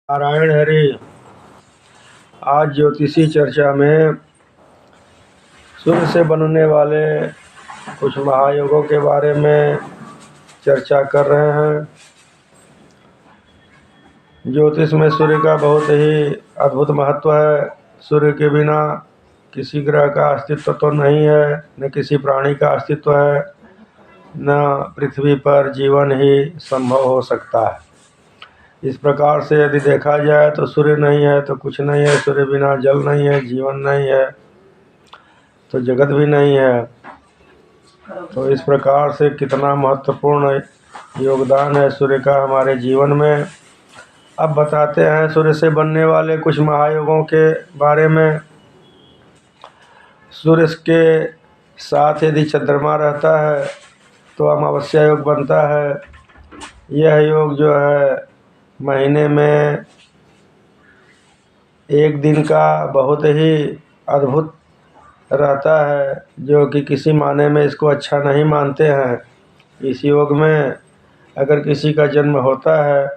नारायण हरि। आज ज्योतिषी चर्चा में सूर्य से बनने वाले कुछ महायुगों के बारे में चर्चा कर रहे हैं। ज्योतिष में सूर्य का बहुत ही अद्भुत महत्व है। सूर्य के बिना किसी ग्रह का अस्तित्व तो नहीं है, न किसी प्राणी का अस्तित्व है, न पृथ्वी पर जीवन ही संभव हो सकता है। इस प्रकार से यदि देखा जाए तो सूर्य नहीं है तो कुछ नहीं है। सूर्य बिना जल नहीं है, जीवन नहीं है, तो जगत भी नहीं है। तो इस प्रकार से कितना महत्वपूर्ण योगदान है सूर्य का हमारे जीवन में। अब बताते हैं सूर्य से बनने वाले कुछ महायुगों के बारे में। सूर्य के साथ यदि चंद्रमा रहता है तो अमावस्या योग बनता है। यह योग जो है महीने में एक दिन का बहुत ही अद्भुत रहता है, जो कि किसी माने में इसको अच्छा नहीं मानते हैं। इस योग में अगर किसी का जन्म होता है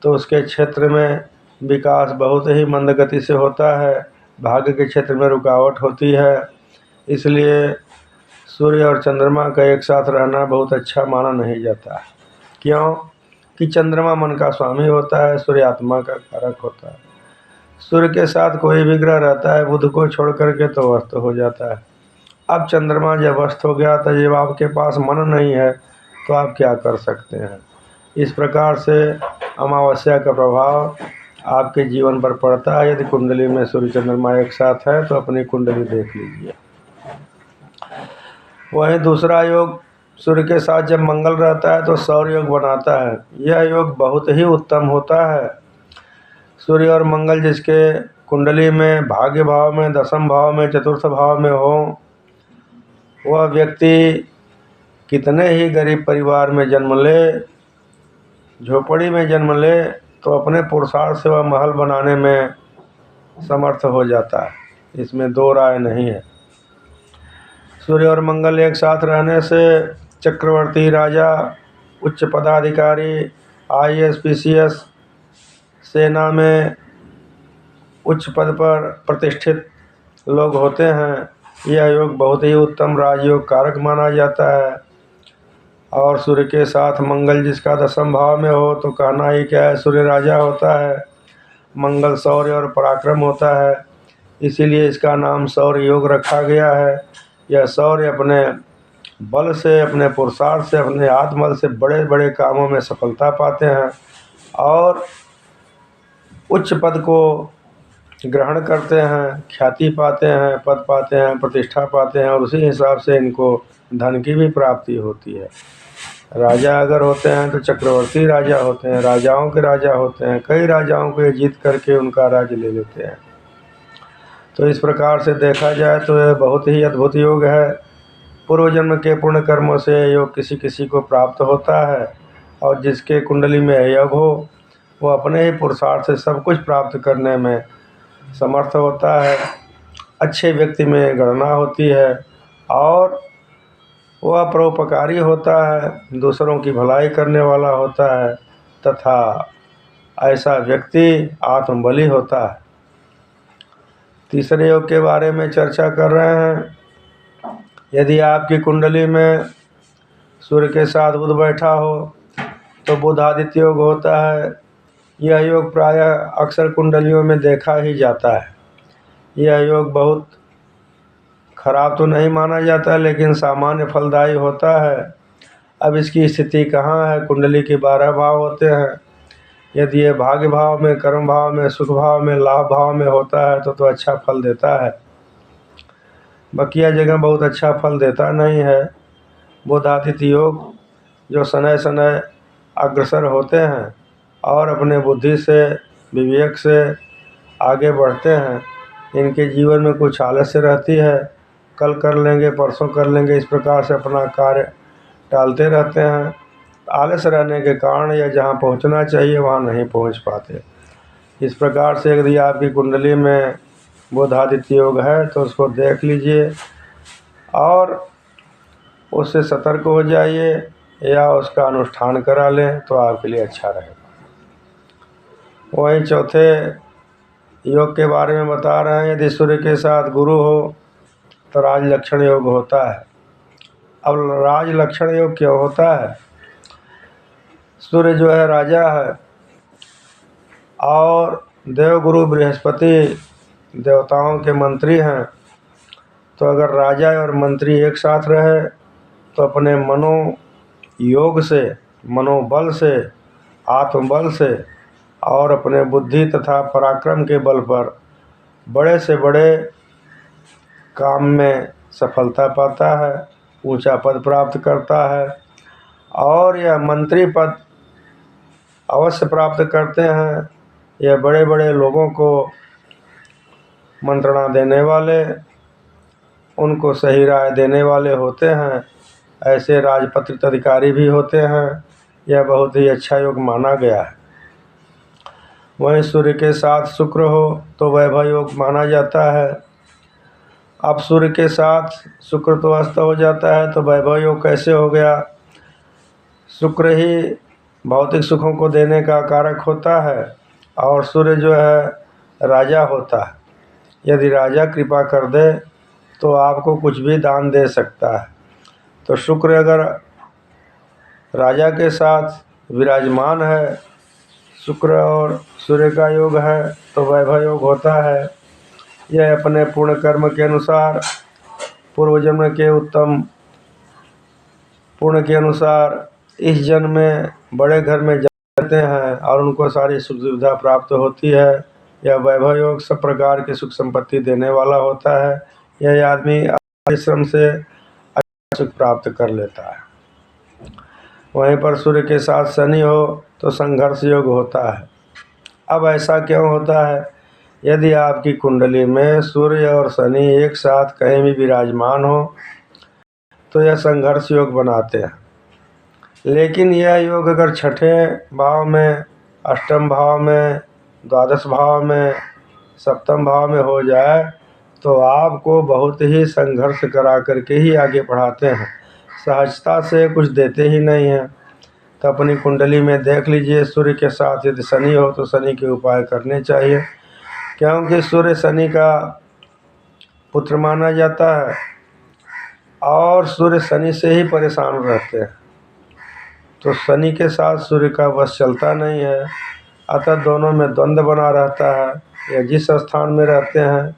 तो उसके क्षेत्र में विकास बहुत ही मंद गति से होता है, भाग्य के क्षेत्र में रुकावट होती है। इसलिए सूर्य और चंद्रमा का एक साथ रहना बहुत अच्छा माना नहीं जाता। क्यों कि चंद्रमा मन का स्वामी होता है, सूर्य आत्मा का कारक होता है। सूर्य के साथ कोई भी ग्रह रहता है बुध को छोड़ करके तो अस्त हो जाता है। अब चंद्रमा जब अस्त हो गया तो जब आपके पास मन नहीं है तो आप क्या कर सकते हैं। इस प्रकार से अमावस्या का प्रभाव आपके जीवन पर पड़ता है। यदि कुंडली में सूर्य चंद्रमा एक साथ है तो अपनी कुंडली देख लीजिए। वहीं दूसरा योग सूर्य के साथ जब मंगल रहता है तो सौर योग बनाता है। यह योग बहुत ही उत्तम होता है। सूर्य और मंगल जिसके कुंडली में भाग्य भाव में, दशम भाव में, चतुर्थ भाव में हो, वह व्यक्ति कितने ही गरीब परिवार में जन्म ले, झोपड़ी में जन्म ले, तो अपने पुरुषार्थ से वह महल बनाने में समर्थ हो जाता है। इसमें दो राय नहीं है। सूर्य और मंगल एक साथ रहने से चक्रवर्ती, राजा, उच्च पदाधिकारी, IAS, PCS, सेना में उच्च पद पर प्रतिष्ठित लोग होते हैं। यह योग बहुत ही उत्तम राजयोग कारक माना जाता है। और सूर्य के साथ मंगल जिसका दशम भाव में हो तो कहना ही क्या है, सूर्य राजा होता है, मंगल शौर्य और पराक्रम होता है। इसीलिए इसका नाम शौर्य योग रखा गया है। यह शौर्य अपने बल से, अपने पुरुषार्थ से, अपने आत्मबल से बड़े बड़े कामों में सफलता पाते हैं और उच्च पद को ग्रहण करते हैं, ख्याति पाते हैं, पद पाते हैं, प्रतिष्ठा पाते हैं और उसी हिसाब से इनको धन की भी प्राप्ति होती है। राजा अगर होते हैं तो चक्रवर्ती राजा होते हैं, राजाओं के राजा होते हैं। कई राजाओं को ये जीत करके उनका राज्य ले लेते हैं। तो इस प्रकार से देखा जाए तो यह बहुत ही अद्भुत योग है। पूर्व जन्म के पुण्य कर्मों से योग किसी किसी को प्राप्त होता है और जिसके कुंडली में योग हो वो अपने ही पुरुषार्थ से सब कुछ प्राप्त करने में समर्थ होता है। अच्छे व्यक्ति में गणना होती है और वह परोपकारी होता है, दूसरों की भलाई करने वाला होता है तथा ऐसा व्यक्ति आत्मबली होता है। तीसरे योग के बारे में चर्चा कर रहे हैं। यदि आपकी कुंडली में सूर्य के साथ बुध बैठा हो तो बुध आदित्य योग होता है। यह योग प्रायः अक्सर कुंडलियों में देखा ही जाता है। यह योग बहुत खराब तो नहीं माना जाता लेकिन सामान्य फलदायी होता है। अब इसकी स्थिति कहाँ है, कुंडली के 12 भाव होते हैं। यदि ये भाग्य भाव में, कर्म भाव में, सुख भाव में, लाभ भाव में होता है तो अच्छा फल देता है। बकिया जगह बहुत अच्छा फल देता नहीं है। बुध आदित्य योग जो समय समय अग्रसर होते हैं और अपने बुद्धि से, विवेक से आगे बढ़ते हैं, इनके जीवन में कुछ आलस्य रहती है। कल कर लेंगे, परसों कर लेंगे, इस प्रकार से अपना कार्य टालते रहते हैं। आलस्य रहने के कारण या जहाँ पहुँचना चाहिए वहाँ नहीं पहुँच पाते। इस प्रकार से यदि आपकी कुंडली में बुध आदित्य योग है तो उसको देख लीजिए और उससे सतर्क हो जाइए या उसका अनुष्ठान करा लें तो आपके लिए अच्छा रहेगा। वहीं चौथे योग के बारे में बता रहे हैं, यदि सूर्य के साथ गुरु हो तो राज लक्षण योग होता है। अब राज लक्षण योग क्यों होता है? सूर्य जो है राजा है और देवगुरु बृहस्पति देवताओं के मंत्री हैं। तो अगर राजा और मंत्री एक साथ रहे तो अपने योग से, मनोबल से, आत्मबल से और अपने बुद्धि तथा पराक्रम के बल पर बड़े से बड़े काम में सफलता पाता है, ऊंचा पद प्राप्त करता है और यह मंत्री पद अवश्य प्राप्त करते हैं। यह बड़े बड़े लोगों को मंत्रणा देने वाले, उनको सही राय देने वाले होते हैं। ऐसे राजपत्रित अधिकारी भी होते हैं। यह बहुत ही अच्छा योग माना गया है। वहीं सूर्य के साथ शुक्र हो तो वैभव योग माना जाता है। अब सूर्य के साथ शुक्र तो अस्त हो जाता है तो वैभव योग कैसे हो गया? शुक्र ही भौतिक सुखों को देने का कारक होता है और सूर्य जो है राजा होता है। यदि राजा कृपा कर दे तो आपको कुछ भी दान दे सकता है। तो शुक्र अगर राजा के साथ विराजमान है, शुक्र और सूर्य का योग है तो वैभव योग होता है। यह अपने पूर्ण कर्म के अनुसार, पूर्व जन्म के उत्तम पुण्य के अनुसार इस जन्म में बड़े घर में जाते हैं और उनको सारी सुख सुविधा प्राप्त होती है। यह वैभव योग सब प्रकार की सुख संपत्ति देने वाला होता है। यह आदमी परिश्रम से सुख प्राप्त कर लेता है। वहीं पर सूर्य के साथ शनि हो तो संघर्ष योग होता है। अब ऐसा क्यों होता है? यदि आपकी कुंडली में सूर्य और शनि एक साथ कहीं भी विराजमान हो तो यह संघर्ष योग बनाते हैं। लेकिन यह योग अगर छठे भाव में, अष्टम भाव में, द्वादश भाव में, सप्तम भाव में हो जाए तो आपको बहुत ही संघर्ष करा करके ही आगे बढ़ाते हैं। सहजता से कुछ देते ही नहीं हैं। तो अपनी कुंडली में देख लीजिए, सूर्य के साथ यदि शनि हो तो शनि के उपाय करने चाहिए, क्योंकि सूर्य शनि का पुत्र माना जाता है और सूर्य शनि से ही परेशान रहते हैं। तो शनि के साथ सूर्य का वश चलता नहीं है, अतः दोनों में द्वंद्व बना रहता है। या जिस स्थान में रहते हैं,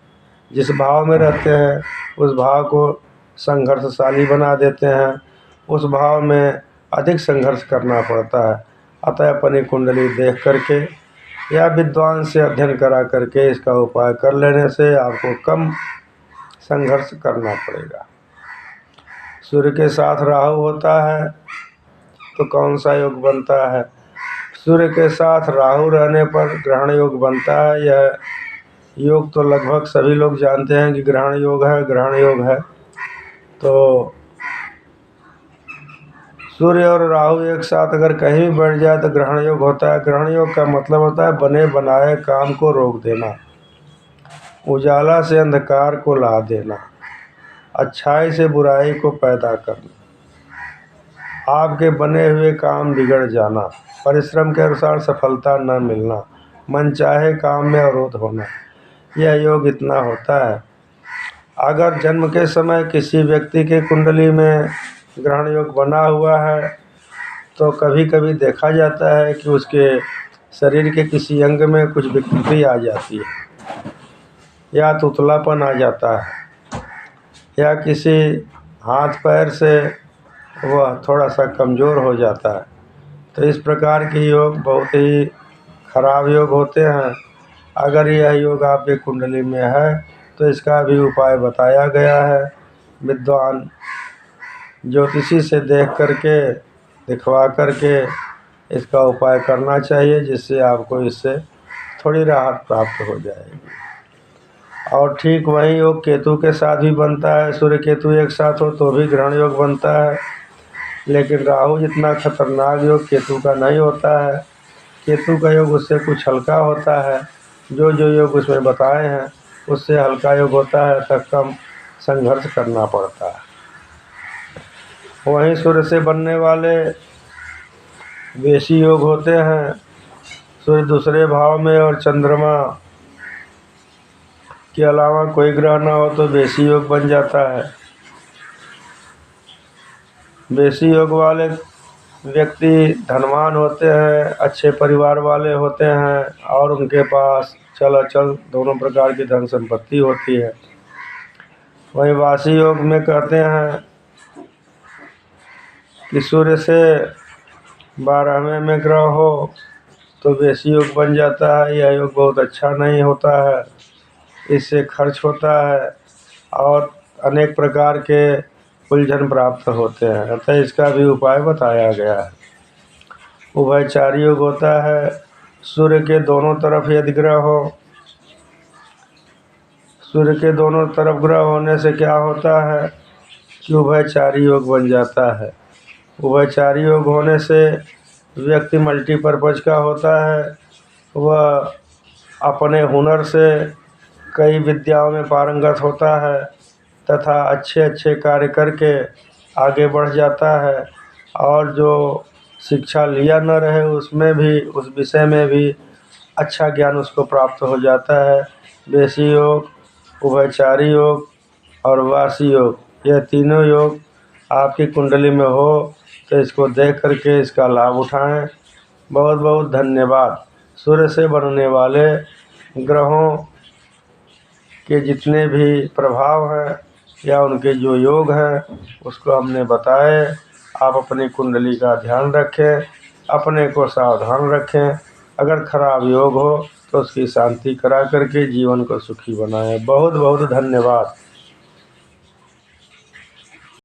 जिस भाव में रहते हैं, उस भाव को संघर्षशाली बना देते हैं। उस भाव में अधिक संघर्ष करना पड़ता है। अतः अपनी कुंडली देख करके या विद्वान से अध्ययन करा करके इसका उपाय कर लेने से आपको कम संघर्ष करना पड़ेगा। सूर्य के साथ राहु होता है तो कौन सा योग बनता है? सूर्य के साथ राहु रहने पर ग्रहण योग बनता है। यह योग तो लगभग सभी लोग जानते हैं कि ग्रहण योग है, ग्रहण योग है। तो सूर्य और राहु एक साथ अगर कहीं भी बैठ जाए तो ग्रहण योग होता है। ग्रहण योग का मतलब होता है बने बनाए काम को रोक देना, उजाला से अंधकार को ला देना, अच्छाई से बुराई को पैदा करना, आपके बने हुए काम बिगड़ जाना, परिश्रम के अनुसार सफलता न मिलना, मनचाहे काम में अवरोध होना। यह योग इतना होता है। अगर जन्म के समय किसी व्यक्ति के कुंडली में ग्रहण योग बना हुआ है तो कभी कभी देखा जाता है कि उसके शरीर के किसी अंग में कुछ विकृति आ जाती है, या तुतलापन आ जाता है, या किसी हाथ पैर से वह थोड़ा सा कमज़ोर हो जाता है। तो इस प्रकार के योग बहुत ही खराब योग होते हैं। अगर यह योग आपके कुंडली में है तो इसका भी उपाय बताया गया है। विद्वान ज्योतिषी से देख करके, दिखवा करके इसका उपाय करना चाहिए, जिससे आपको इससे थोड़ी राहत प्राप्त हो जाएगी। और ठीक वही योग केतु के साथ भी बनता है। सूर्य केतु एक साथ हो तो भी ग्रहण योग बनता है, लेकिन राहु जितना खतरनाक योग केतु का नहीं होता है। केतु का योग उससे कुछ हल्का होता है। जो जो योग उसमें बताए हैं उससे हल्का योग होता है, तब कम संघर्ष करना पड़ता है। वहीं सूर्य से बनने वाले वेशी योग होते हैं। सूर्य दूसरे भाव में और चंद्रमा के अलावा कोई ग्रह ना हो तो बेशी योग बन जाता है। बेशी योग वाले व्यक्ति धनवान होते हैं, अच्छे परिवार वाले होते हैं और उनके पास चल अचल दोनों प्रकार की धन संपत्ति होती है। वहीं वाशी योग में कहते हैं कि सूर्य से 12वें में ग्रह हो तो बेशी योग बन जाता है। यह योग बहुत अच्छा नहीं होता है, इससे खर्च होता है और अनेक प्रकार के उलझन प्राप्त होते हैं। अतः इसका भी उपाय बताया गया है। उभयचारी योग होता है, सूर्य के दोनों तरफ यदि ग्रह हो। सूर्य के दोनों तरफ ग्रह होने से क्या होता है कि उभयचारी योग बन जाता है। उभयचारी योग होने से व्यक्ति मल्टीपर्पज का होता है। वह अपने हुनर से कई विद्याओं में पारंगत होता है तथा अच्छे अच्छे कार्य करके आगे बढ़ जाता है और जो शिक्षा लिया न रहे उसमें भी, उस विषय में भी अच्छा ज्ञान उसको प्राप्त हो जाता है। बेशी योग, उभयचारी योग और वाशी योग, यह तीनों योग आपकी कुंडली में हो तो इसको देख करके इसका लाभ उठाएं। बहुत बहुत धन्यवाद। सूर्य से बनने वाले ग्रहों के जितने भी प्रभाव हैं या उनके जो योग हैं उसको हमने बताए। आप अपनी कुंडली का ध्यान रखें, अपने को सावधान रखें। अगर खराब योग हो तो उसकी शांति करा करके जीवन को सुखी बनाएं। बहुत बहुत धन्यवाद।